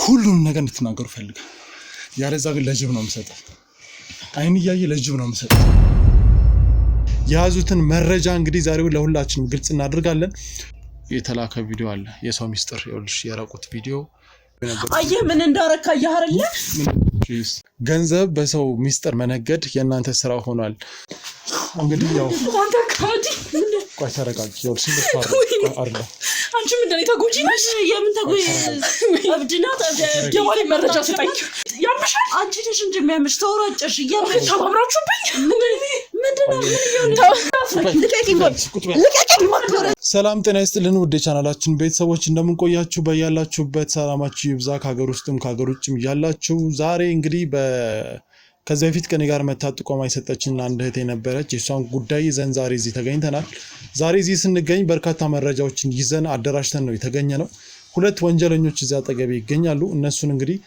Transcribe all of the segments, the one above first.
ሁሉንም ነገር እንድትናገሩ ፈልጋ ያለዛ ግን ለጅብ ነው የምሰጠው። አይን እያየ ለጅብ ነው የምሰጠው። የያዙትን መረጃ እንግዲህ ዛሬው ለሁላችንም ግልጽ እናደርጋለን። የተላከ ቪዲዮ አለ፣ የሰው ሚስጥር ይኸውልሽ፣ የራቁት ቪዲዮ አየ ምን እንዳረካ ያህርለ ገንዘብ በሰው ሚስጥር መነገድ የእናንተ ስራ ሆኗል። እንግዲህ ያው አንተ ካዲ ቆይ ተረጋጊ። ይኸውልሽ አይደለ አንቺ ምንድነው ተጎጂ ነሽ? የምን ተጎጂ አብድናት ደዋይ መረጃ ሰጠኝ። ያምሻል አንቺ ልጅ እንደሚያምሽ ተወራጨሽ እያመጣብራችሁብኝ ምንድነው? ሰላም ጤና ይስጥልን ውድ ቻናላችን ቤተሰቦች እንደምን ቆያችሁ? በያላችሁበት ሰላማችሁ ይብዛ። ከሀገር ውስጥም ከሀገር ውጭም ያላችሁ ዛሬ እንግዲህ ከዚህ በፊት ከኔ ጋር መታ ጥቆማ የሰጠችን አንድ እህት ነበረች። የሷን ጉዳይ ይዘን ዛሬ እዚህ ተገኝተናል። ዛሬ እዚህ ስንገኝ በርካታ መረጃዎችን ይዘን አደራጅተን ነው የተገኘነው። ሁለት ወንጀለኞች እዚያ አጠገቤ ይገኛሉ። እነሱን እንግዲህ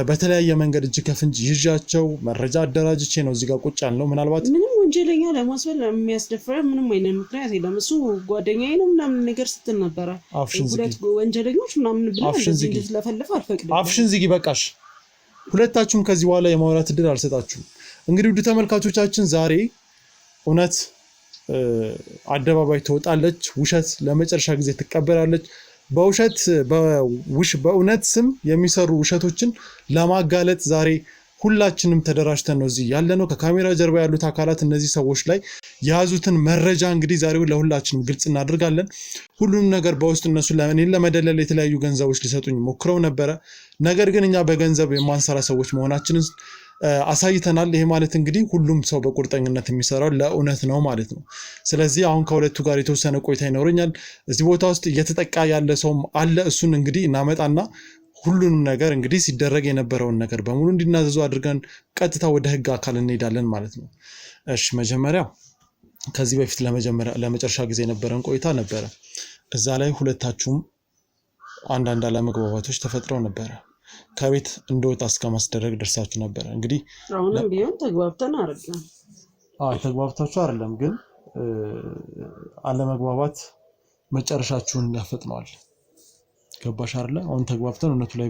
በተለያየ መንገድ እጅ ከፍንጅ ይዣቸው መረጃ አደራጅቼ ነው እዚህ ጋር ቁጭ ያልነው። ምናልባት ምንም ወንጀለኛ ለማስበል የሚያስደፍር ምንም አይነት ምክንያት የለም። እሱ ጓደኛዬ ነው ምናምን ነገር ስትል ነበረ። ሁለት ወንጀለኞች ምናምን ብለህ እንደዚህ እንድትለፈልፍ አልፈቅድም። አፍሽን ዝጊ በቃሽ። ሁለታችሁም ከዚህ በኋላ የማውራት እድል አልሰጣችሁም። እንግዲህ ውድ ተመልካቾቻችን ዛሬ እውነት አደባባይ ትወጣለች፣ ውሸት ለመጨረሻ ጊዜ ትቀበላለች። በእውነት ስም የሚሰሩ ውሸቶችን ለማጋለጥ ዛሬ ሁላችንም ተደራጅተን ነው እዚህ ያለነው። ከካሜራ ጀርባ ያሉት አካላት እነዚህ ሰዎች ላይ የያዙትን መረጃ እንግዲህ ዛሬው ለሁላችንም ግልጽ እናደርጋለን። ሁሉንም ነገር በውስጥ እነሱ እኔን ለመደለል የተለያዩ ገንዘቦች ሊሰጡኝ ሞክረው ነበረ። ነገር ግን እኛ በገንዘብ የማንሰራ ሰዎች መሆናችንን አሳይተናል። ይሄ ማለት እንግዲህ ሁሉም ሰው በቁርጠኝነት የሚሰራው ለእውነት ነው ማለት ነው። ስለዚህ አሁን ከሁለቱ ጋር የተወሰነ ቆይታ ይኖረኛል። እዚህ ቦታ ውስጥ እየተጠቃ ያለ ሰውም አለ። እሱን እንግዲህ እናመጣና ሁሉንም ነገር እንግዲህ ሲደረግ የነበረውን ነገር በሙሉ እንዲናዘዙ አድርገን ቀጥታ ወደ ህግ አካል እንሄዳለን ማለት ነው። እሺ መጀመሪያ ከዚህ በፊት ለመጨረሻ ጊዜ የነበረን ቆይታ ነበረ። እዛ ላይ ሁለታችሁም አንዳንድ አለመግባባቶች ተፈጥረው ነበረ። ከቤት እንደወጣ እስከ ማስደረግ ደርሳችሁ ነበረ። እንግዲህ አሁንም ቢሆን ተግባብተን አይደለም። ተግባብታችሁ አይደለም፣ ግን አለመግባባት መጨረሻችሁን ያፈጥነዋል። ገባሽ አይደለ? አሁን ተግባብተን እውነቱ ላይ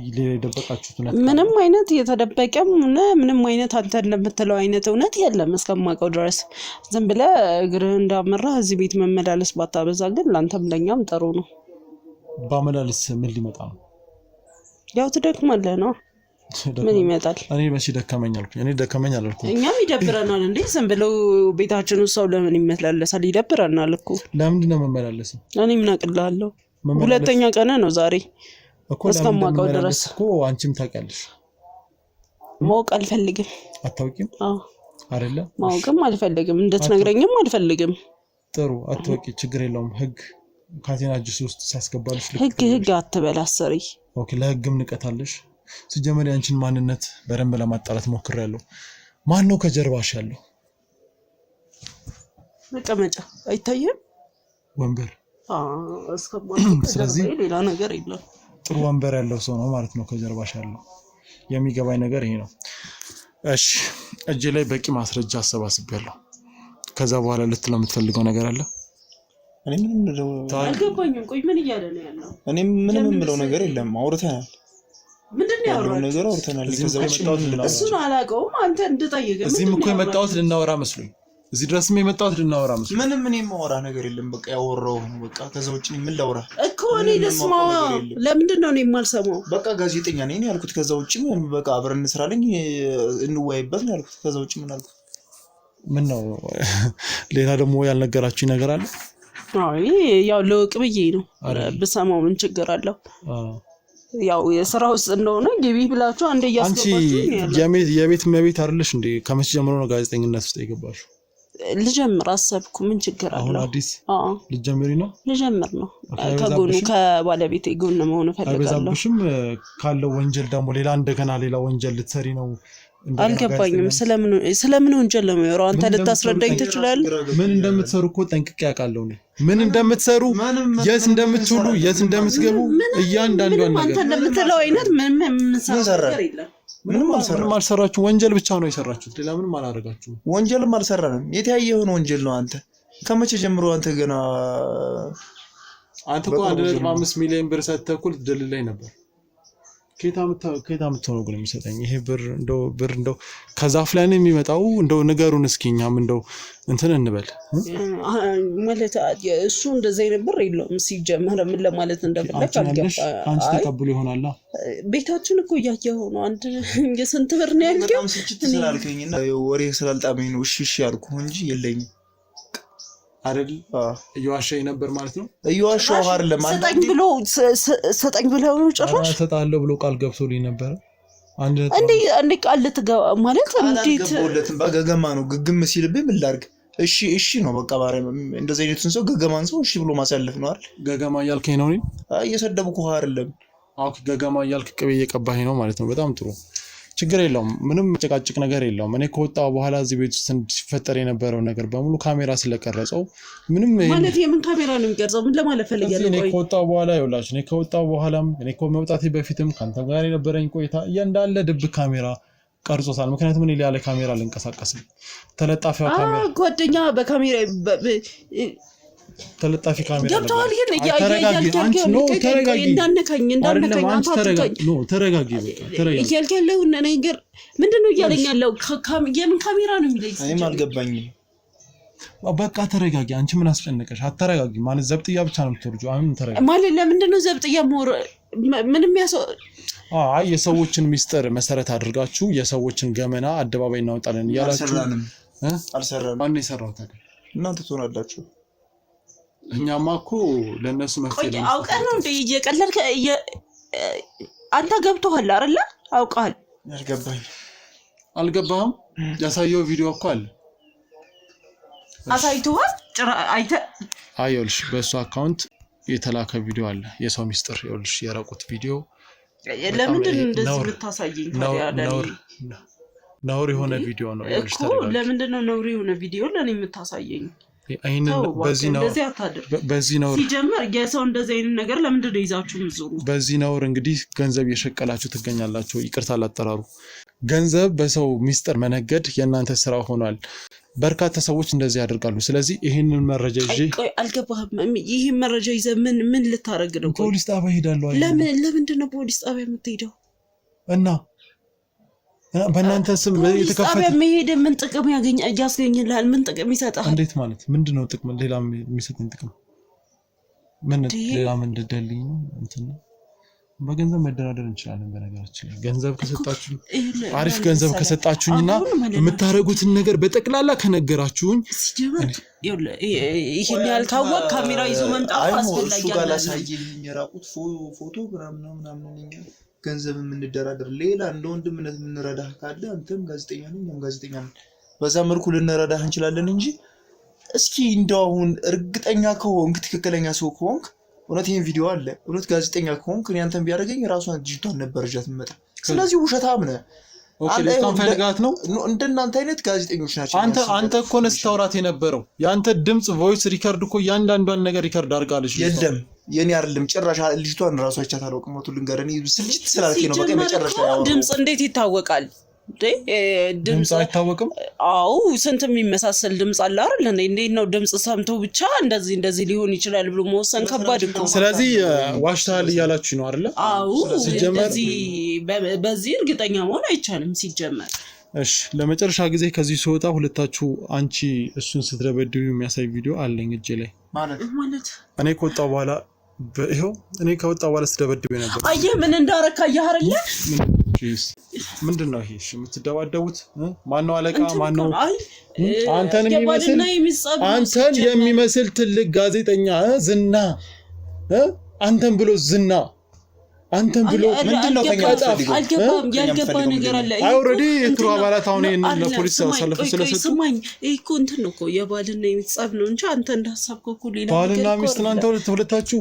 ሌላ የደበቃችሁት እውነት ምንም አይነት የተደበቀም ምንም አይነት አንተ እንደምትለው አይነት እውነት የለም እስከማውቀው ድረስ። ዝም ብለህ እግርህ እንዳመራ እዚህ ቤት መመላለስ ባታበዛ ግን ላንተም ለኛም ጥሩ ነው። ባመላለስ ምን ሊመጣ ነው? ያው ትደክማለህ ነው። ምን ይመጣል? እኔ መቼ ደከመኝ አልኩኝ? እኔ ደከመኝ አላልኩም። እኛም ይደብረናል እንዴ? ዝም ብለው ቤታችን ውስጥ ሰው ለምን ይመላለሳል? ይደብረናል እኮ። ለምንድን ነው የምመላለሰው? እኔ ምን አቅልላለሁ? ሁለተኛ ቀን ነው ዛሬ እስከማውቀው ድረስ እኮ። አንቺም ታውቂያለሽ። ማወቅ አልፈልግም። አታውቂም? አዎ አይደለ? ማወቅም አልፈልግም፣ እንድትነግረኝም አልፈልግም። ጥሩ አትወቂ፣ ችግር የለውም። ህግ ካቴና ጅስ ውስጥ ሲያስገባልሽ ህግ አትበል አሰሪ። ኦኬ፣ ለህግም ንቀታለሽ። ሲጀመር ያንቺን ማንነት በደንብ ለማጣራት ሞክሬያለሁ። ማን ነው ከጀርባሽ ያለው? መቀመጫ አይታየም? ወንበር። ስለዚህ ሌላ ነገር የለም። ጥሩ ወንበር ያለው ሰው ነው ማለት ነው ከጀርባሽ ያለው። የሚገባኝ ነገር ይሄ ነው። እሺ፣ እጄ ላይ በቂ ማስረጃ አሰባስቤያለሁ። ከዛ በኋላ ልትለው የምትፈልገው ነገር አለ? እኔ ምንም አልገባኝም። ቆይ ምን እያለ ነው ያለው? እኔ ምንም የምለው ነገር የለም። አውርተናል። ምንድነው ያወራው ነገር? አውርተናል። እሱን አላውቀውም። አንተ እንድጠይቅ እዚህም እኮ የመጣሁት ልናወራ መስሎኝ፣ እዚህ ድረስም የመጣሁት ልናወራ መስሎኝ። ምንም እኔ የማወራ ነገር የለም። በቃ ያወራው ነው በቃ። ከዛ ውጪ ምን ላውራ እኮ? እኔ ልስማ። ለምንድን ነው እኔ የማልሰማው? በቃ ጋዜጠኛ ነኝ ያልኩት። ከዛ ውጪ ምን በቃ አብረን እንስራለኝ እንወያይበት ነው ያልኩት። ከዛ ውጪ ምን አልኩት? ምን ነው ሌላ ደግሞ ያልነገራችሁ ነገር አለ? አይ ያው ለውቅ ብዬ ነው ብሰማው ምን ችግር አለው? ያው የሥራ ውስጥ እንደሆነ ግቢ ብላችሁ አንዴ ያስገባችሁ ነው። የቤት መቤት አይደለሽ እንዴ? ከመቼ ጀምሮ ነው ጋዜጠኝነት ውስጥ የገባሽው? ልጀምር አሰብኩ። ምን ችግር አለው? አሁን አዲስ ልጀምሪ ነው? ልጀምር ነው። ከጎኑ ከባለቤቴ ጎን መሆን ፈልጋለሁ። አይበዛብሽም? ካለው ወንጀል ደግሞ ሌላ ወንጀል ልትሰሪ ነው? አልገባኝም። ስለምን ወንጀል ነው የሚወራው? አንተ ልታስረዳኝ ትችላለህ? ምን እንደምትሰሩ እኮ ጠንቅቄ አውቃለሁ። ምን እንደምትሰሩ፣ የት እንደምትውሉ፣ የት እንደምትገቡ እያንዳንዷን ነገር አንተ እንደምትለው አይነት ምንም ነገር የለም። ምንም አልሰራችሁ። ወንጀል ብቻ ነው የሰራችሁት። ሌላ ምንም አላደረጋችሁም። ወንጀልም አልሰራንም። የተያየ የሆነ ወንጀል ነው። አንተ ከመቼ ጀምሮ አንተ ገና እኮ 1.5 ሚሊዮን ብር ሰጥተህ እኮ ልትደልለኝ ነበር። ከየት አምጥተው ነው ግን የሚሰጠኝ? ይሄ ብር እንደው ከዛፍ ላይ ነው የሚመጣው? እንደው ንገሩን እስኪ እኛም እንደው እንትን እንበል ማለት እሱ እንደዚህ አይነት ብር የለውም ሲጀመር። ምን ለማለት እንደፈለክ አልገባኝ። አንቺ ተቀብሎ ይሆናል። ቤታችን እኮ እያየኸው ነው። አንድ የስንት ብር ነው ያልከው? በጣም ስልችት ስላልከኝና ወሬ ስላልጣመኝ ነው እሺ ያልኩህ እንጂ የለኝም አይደል? እየዋሸኝ ነበር ማለት ነው። እየዋሸሁ አይደለም። ሰጠኝ ብለው ነው ጭራሽ ሰጣለሁ ብሎ ቃል ገብቶልኝ ነበር። አንዴ ቃል ልትገባ ማለት እንዴት ገቦለትን በገገማ ነው ግግም ሲልብኝ ምን ላድርግ? እሺ ነው በቃ ባሪያ። እንደዚህ አይነቱን ሰው ገገማን ሰው እሺ ብሎ ማሳለፍ ነው አይደል? ገገማ እያልከኝ ነው? እየሰደብኩህ አይደለም። አውክ ገገማ እያልክ ቅቤ እየቀባኸኝ ነው ማለት ነው። በጣም ጥሩ ችግር የለውም። ምንም ጨቃጭቅ ነገር የለውም። እኔ ከወጣሁ በኋላ እዚህ ቤት ውስጥ ሲፈጠር የነበረው ነገር በሙሉ ካሜራ ስለቀረጸው ምንም ማለት የምን ካሜራ ነው የሚቀርጸው? ምን ለማለት ፈልጋለሁ? እኔ ከወጣሁ በኋላ ይኸውላችሁ፣ እኔ ከወጣሁ በኋላም እኔ ከመውጣቴ በፊትም ካንተ ጋር የነበረኝ ቆይታ እንዳለ ድብ ካሜራ ቀርጾታል። ምክንያቱም እኔ ያለ ካሜራ ልንቀሳቀስም ተለጣፊው ካሜራ ጓደኛ በካሜራ ተለጣፊ ካሜራ ገብቷል። ግን ተረጋጊ እንዳነካኝ ተረጋጊ። እያልከለው ነገር ምንድነው እያለኝ ያለው? የምን ካሜራ ነው የሚለኝ? እኔም አልገባኝም። በቃ ተረጋጊ። አንቺ ምን አስጨነቀሽ? አትረጋጊ ማለት ዘብጥያ ብቻ ነው የምትወርጂው። አሁን ተረጋጊ ማለት ለምንድነው ዘብጥያ ምንም ያሰው የሰዎችን ሚስጥር መሰረት አድርጋችሁ የሰዎችን ገመና አደባባይ እናወጣለን እያላችሁ አልሰራንም። ማን የሰራው ታዲያ? እናንተ ትሆናላችሁ። እኛማ እኮ ለነሱ መፍትሄ አውቀህ ነው እንዴ እየቀለድክ? አንተ ገብቶሃል አይደለ? አውቀሃል። አልገባህም? ያሳየው ቪዲዮ እኮ አለ። አሳይቶሃል? ይኸውልሽ በእሱ አካውንት የተላከ ቪዲዮ አለ። የሰው ሚስጥር ይኸውልሽ የራቁት ቪዲዮ። ለምንድን ነው እንደዚህ የምታሳየኝ ታዲያ? ነውር የሆነ ቪዲዮ ነው ይኸውልሽ። ታዲያ ለምንድን ነው ነውር የሆነ ቪዲዮ ለኔ የምታሳየኝ? በዚህ ነው ሲጀመር የሰው እንደዚህ አይነት ነገር ለምንድን ነው ይዛችሁ ምዝሩ? በዚህ ነው እንግዲህ ገንዘብ የሸቀላችሁ ትገኛላችሁ። ይቅርታ አላጠራሩ። ገንዘብ በሰው ሚስጥር መነገድ የእናንተ ስራ ሆኗል። በርካታ ሰዎች እንደዚህ ያደርጋሉ። ስለዚህ ይሄንን መረጃ ይዤ አልገባህም? ይሄን መረጃ ይዘህ ምን ልታረግ ነው? ፖሊስ ጣቢያ ሄዳለሁ። ለምንድን ነው ፖሊስ ጣቢያ የምትሄደው? እና በእናንተ ስም የተከፈተ ጣቢያ መሄድ ምን ጥቅም ያስገኝልሃል? ምን ጥቅም ይሰጣል? እንዴት ማለት ምንድነው ጥቅም? ሌላ የሚሰጠኝ ጥቅም ምን? ሌላ ምን እንደደልኝ ነው እንትን ነው። በገንዘብ መደራደር እንችላለን። በነገራችን ላይ ገንዘብ ከሰጣችሁ አሪፍ ገንዘብ ከሰጣችሁኝና የምታረጉትን ነገር በጠቅላላ ከነገራችሁኝ ይሄን ያልካወቅ ካሜራ ይዞ መምጣት አስፈላጊ አይደለም። ላሳየኝ የራቁት ፎቶ ምናምን ገንዘብ የምንደራደር ሌላ እንደ ወንድምነት የምንረዳህ ካለ አንተም ጋዜጠኛ ነኝ እኛም ጋዜጠኛ ነን። በዛ መልኩ ልንረዳህ እንችላለን እንጂ እስኪ እንደው አሁን እርግጠኛ ከሆንክ ትክክለኛ ሰው ከሆንክ እውነት ይሄን ቪዲዮ አለ እውነት ጋዜጠኛ ከሆንክ እኔ አንተም ቢያደርገኝ ራሷን ዲጂታል ነበር ጃት መጣ። ስለዚህ ውሸታም ነህ። ኦኬ ለካም ፈልጋት ነው እንደናንተ አይነት ጋዜጠኞች ናቸው። አንተ እኮ ነህ ስታወራት የነበረው። ያንተ ድምጽ ቮይስ ሪከርድ እኮ ያንዳንዷን ነገር ሪከርድ አድርጋለሽ። የለም የኔ አይደለም ጭራሽ ልጅቷን ራሷ አይቻት አላውቅም። ወጡ ልንገርህ እኔ ስልችት ስላልከኝ ነው። በቃ መጨረሻ ያው ድምጽ እንዴት ይታወቃል? ድምጽ አይታወቅም? አው ስንት የሚመሳሰል ድምጽ አለ አይደል? እንዴት ነው ድምጽ ሰምቶ ብቻ እንደዚህ ሊሆን ይችላል ብሎ መወሰን ከባድ እኮ። ስለዚህ ዋሽታል እያላችሁ ነው አይደል? አው በዚህ እርግጠኛ መሆን አይቻልም ሲጀመር። እሺ ለመጨረሻ ጊዜ ከዚህ ሲወጣ ሁለታችሁ አንቺ እሱን ስትደበድቡ የሚያሳይ ቪዲዮ አለኝ እጄ ላይ ማለት እኔ ከወጣሁ በኋላ ይሄው እኔ ከወጣሁ በኋላ ስትደበድቡ ነበር። አየህ ምን እንዳረካ አይደለ? ምንድነው ይሄ? እሺ የምትደባደቡት ማነው? አለቃ ማነው? አንተን የሚመስል ትልቅ ጋዜጠኛ ዝና አንተን ብሎ ዝና አንተን ብሎ ምንድነው ከኛጣፍ አልገባም። ያልገባ ነገር አለ። ኦሬዲ የትሩ አባላት አሁን ለፖሊስ አሳልፎ ስለሰጡ ስማኝ እኮ እንትን ነው እኮ የባልና የሚጻፍ ነው እንጂ አንተ እንዳሰብከው እኮ ሌላ ባልና ሚስት እናንተ ሁለታችሁ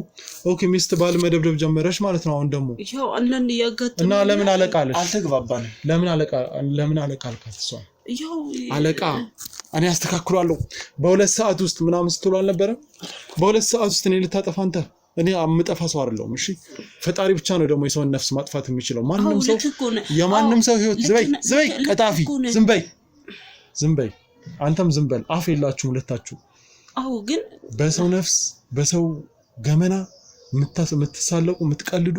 ኦኬ። ሚስት ባል መደብደብ ጀመረሽ ማለት ነው። አሁን ደግሞ ያው አንዳንድ ያጋጥም እና ለምን አለቃለሽ? አልተግባባንም። ለምን አለቃ አልካት? እሷ ያው አለቃ እኔ አስተካክላለሁ በሁለት ሰዓት ውስጥ ምናምን ስትሉ አልነበረ? በሁለት ሰዓት ውስጥ እኔ ልታጠፋ አንተ እኔ አምጠፋ ሰው አይደለሁም። እሺ ፈጣሪ ብቻ ነው ደግሞ የሰውን ነፍስ ማጥፋት የሚችለው። ማንንም ሰው የማንንም ሰው ህይወት ዝበይ ቀጣፊ ዝም በይ አንተም ዝም በል። አፍ የላችሁም ሁለታችሁ። አዎ ግን በሰው ነፍስ በሰው ገመና የምትሳለቁ የምትቀልዱ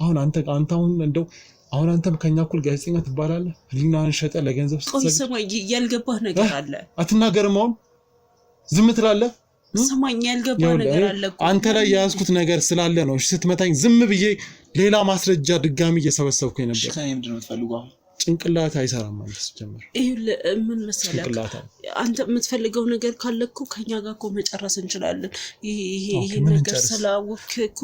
አሁን አሁን እንደው አሁን አንተም ከኛ እኩል ጋዜጠኛ ትባላለህ። ህሊናህን ሸጠህ ለገንዘብ ቆይ ሰማኝ፣ ያልገባህ ነገር አለ። አትናገርም? አሁን ዝም ትላለህ? ሰማኝ፣ ያልገባህ ነገር አለ እኮ አንተ ላይ የያዝኩት ነገር ስላለ ነው። እሺ ስትመታኝ ዝም ብዬ ሌላ ማስረጃ ድጋሚ እየሰበሰብኩኝ ነበር። እሺ ምንድን ነው የምትፈልገው? ጭንቅላት አይሰራም ማለት ጀመረ። ምን መሰለህ አንተ የምትፈልገው ነገር ካለ እኮ ከኛ ጋር እኮ መጨረስ እንችላለን። ይሄ ነገር ስላወቅክ እኮ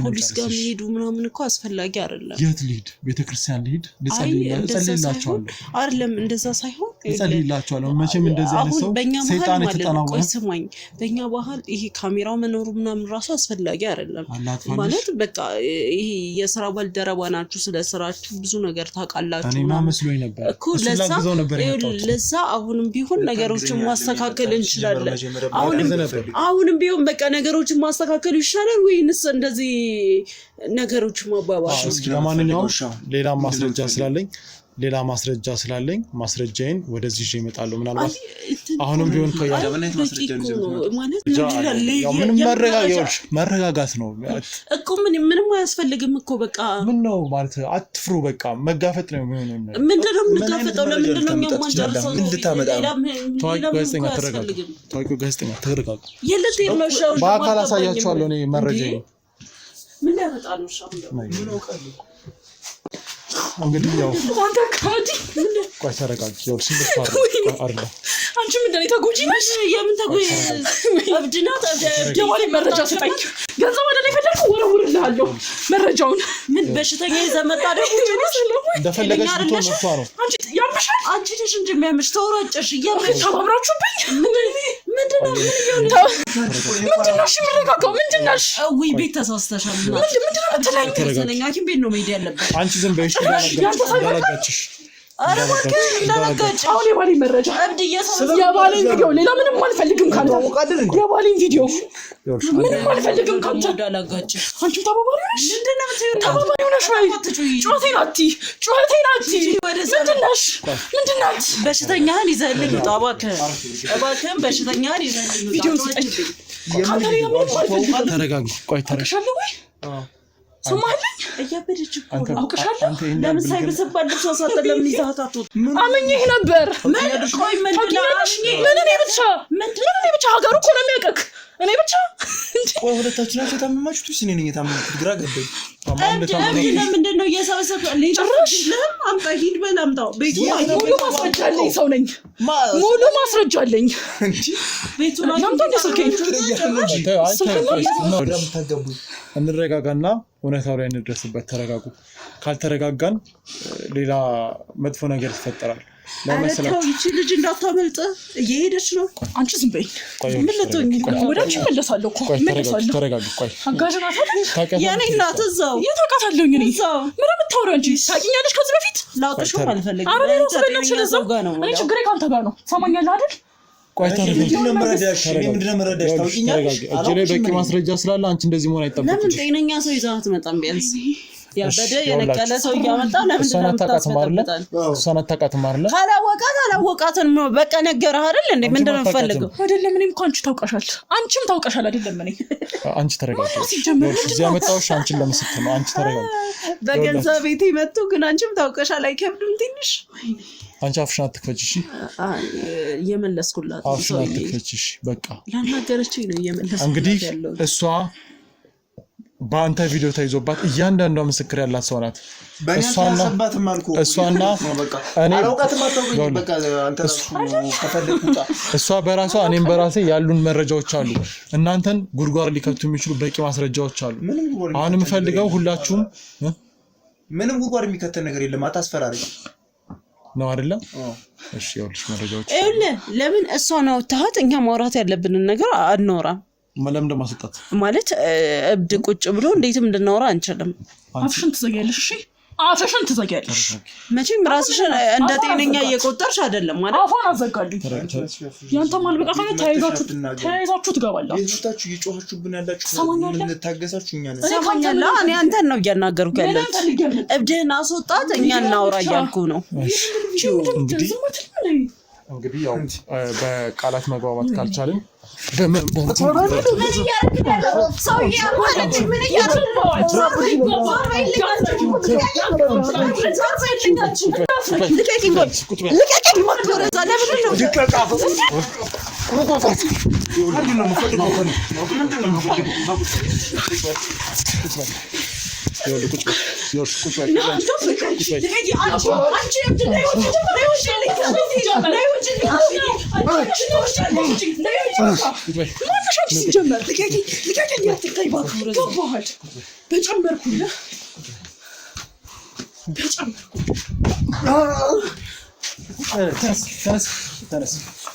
ፖሊስ ጋር መሄዱ ምናምን እኮ አስፈላጊ አይደለም። የት ልሂድ? ቤተክርስቲያን ልሂድ? ልጸልይላቸዋለሁ? አይደለም እንደዛ ሳይሆን ልጸልይላቸዋለሁ። መቼም እንደዚህ አይነት ሰው ሰይጣን የተጠናወተ። ቆይ ስማኝ፣ በእኛ ባህል ይሄ ካሜራው መኖሩ ምናምን ራሱ አስፈላጊ አይደለም ማለት በቃ ይሄ የስራ ባልደረባ ናችሁ፣ ስለ ስራችሁ ብዙ ነገር ታውቃላችሁ። እኔማ መስሎኝ ነበር እኮ ለዛ አሁንም ቢሆን ነገሮችን ማስተካከል እንችላለን። አሁንም ቢሆን በቃ ነገሮችን ማስተካከል ይሻላል ወይንስ እንደዚህ ነገሮችን ማባባሽ? ለማንኛውም ሌላ ማስረጃ ስላለኝ ማስረጃዬን ወደዚህ ይዤ እመጣለሁ። ምናልባት አሁንም ቢሆን መረጋጋት ነው እኮ ምንም አያስፈልግም እኮ በቃ ምን ነው ማለት አትፍሩ። በቃ መጋፈጥ ነው የሚሆነው። ምንድነው የምንጋፈጠው? ለምንድነው የሚያማጨርሰው? ታዋቂው ጋዜጠኛ ተረጋጋ። በአካል አሳያችኋለሁ እኔ መረጃዬ ምን ያመጣ ነው? እንግዲህ ያው አንተ ካዲ ቆይ ተረጋጊ። ያው አይደለም አንቺ ምንድነው ተጎጂ ነሽ? የምን ተጎጂ? አብድናት የዋሊ መረጃ ሰጠኝ። ገንዘብ ወደ ላይ ፈለኩ ወረውርልሃለሁ መረጃውን። ምን በሽተኛ ይዘመጣ ደግሞ እንደፈለገች ብትሆን መጥቷ ነው። አንቺ ያምሻል። አንቺ ልጅ እንጂ የሚያምሽ ተወራጨሽ ተባብራችሁብኝ። ምንድነው ምረጋጋው? ምንድነው ወይ ቤት ተሳስተሻል? ምንድነው ተለኝ ከሰለኛ ሐኪም ቤት ነው መሄድ ያለበት። አንቺ ዝም በይሽ እንዳላጋጭሽ እንዳላጋጭ አሁን የባሌን መረጃ የባሌን ቪዲዮ ሌላ ምንም አልፈልግም ካንተ። የባሌን ቪዲዮ ምንም አልፈልግም ካንተ። እንዳላጋጭ አንቺም ተባባሪ ነሽ። ተባባሪ ነሽ ወይ? ጩኸቴን አትይ። ምንድነሽ? በሽተኛህን ይዘህልኝ ውጣ እባክህን። በሽተኛህን ይዘህልኝ ውጣ። ቪዲዮ ስጠኝ። ተረጋጊ። ቆይ ተረጋጊ ወይ ሰማኸኝ? እያበደች እኮ ነው። አውቅሻለሁ። ለምን ሳይበሰባል ልጅ አሳተ ለምን ይዛታቱ? አመኘህ ነበር። ቆይ እኔ ብቻ ሀገሩ እኮ ነው የሚያውቅህ። እኔ ብቻ ቆይ ሁለታችሁ ናችሁ የታመማችሁት ወይስ እኔ ነኝ የታመምኩት? ግራ ገባኝ። ለምንድን ነው እየሰበሰብክ ጭራሽ? አምጣ ሂድ በል አምጣው። ቤቱ ሙሉ ማስረጃ አለኝ። ሰው ነኝ። ሙሉ ማስረጃ አለኝ። ቤቱ ላይ አምጣው። እንረጋጋና እውነታው ላይ እንደርስበት። ተረጋጉ። ካልተረጋጋን ሌላ መጥፎ ነገር ይፈጠራል። ለምሳሌ እቺ ልጅ እንዳታመልጥ እየሄደች ነው። አንቺ ዝም በይ። ምን ልትሆኚ? ወዳች መለሳለሁ እኮ መለሳለሁ። ተረጋጊ። ቆይ አጋዥናት የኔ እናት እዛው የታውቃታለሁ። እኔ ምን የምታወሪው አንቺ? ታውቂኛለሽ ከዚህ በፊት ላውቅሽ አልፈልግም። አረ ነው ስለነሽ ለዛው ጋር ነው። እኔ ችግሬ ካንተ ጋር ነው። ሰማኛለህ አይደል? ቆይ ምንድነው መረዳሽ? ታውቂኛለሽ። እጄ ላይ በቂ ማስረጃ ስላለ አንቺ እንደዚህ መሆን አይጠበቅም። ለምን ጤነኛ ሰው ይዛት አትመጣም? ቢያንስ ያበደ የነቀለ ሰው እያመጣ ለምን ታስመጣጣለህ? እሷን አታውቃትም አይደል? ካላወቃትን በቃ ነገርህ አይደል እንዴ? ምንድነው የምፈልገው? አይደለም እኔም እኮ አንቺ ታውቃሻል። አንቺም ታውቃሻል አይደለም? እኔ አንቺ ተረጋጊ። እዚህ ያመጣሁሽ አንቺን ለምስክር ነው። አንቺ ተረጋጊ። በገንዘብ ቤቴ መጥቶ ግን አንቺም ታውቃሻል። አይከብድም ትንሽ? አንቺ አፍሽን አትክፈች እሺ። የመለስኩላት አፍሽን አትክፈች እሺ። በቃ ላናገረችኝ ነው የመለስኩላት። እንግዲህ እሷ በአንተ ቪዲዮ ተይዞባት እያንዳንዷ ምስክር ያላት ሰው ናት። እሷና እሷ በራሷ እኔም በራሴ ያሉን መረጃዎች አሉ። እናንተን ጉድጓድ ሊከቱ የሚችሉ በቂ ማስረጃዎች አሉ። አሁን የምፈልገው ሁላችሁም ምንም ጉድጓድ የሚከተል ነገር የለም። አታስፈራሪ ነው አይደለም? እሺ ይኸውልሽ መረጃዎች ለምን እሷ ነው ታህት እኛ ማውራት ያለብንን ነገር አናወራም? ለምን እንደማስጣት ማለት እብድ ቁጭ ብሎ እንዴትም እንድናወራ አንችልም። አፍሽን ትዘጊያለሽ። እሺ አፍሽን ትዘጊያለሽ። መቼም ራስሽን እንደ ጤነኛ እየቆጠርሽ አይደለም ማለት አፏን አዘጋልኝ። ያንተ ማልበቃ ካለ ተያይዛችሁ ትገባላችሁ። የታችሁ እየጮሃችሁብን ያላችሁ ምን ታገሳችሁ? እኛ ነን ሰማኛላ። እኔ አንተን ነው እያናገርኩ ያለሁት። እብድህን አስወጣት፣ እኛ እናውራ እያልኩ ነው። እንግዲህ ያው በቃላት መግባባት ካልቻልን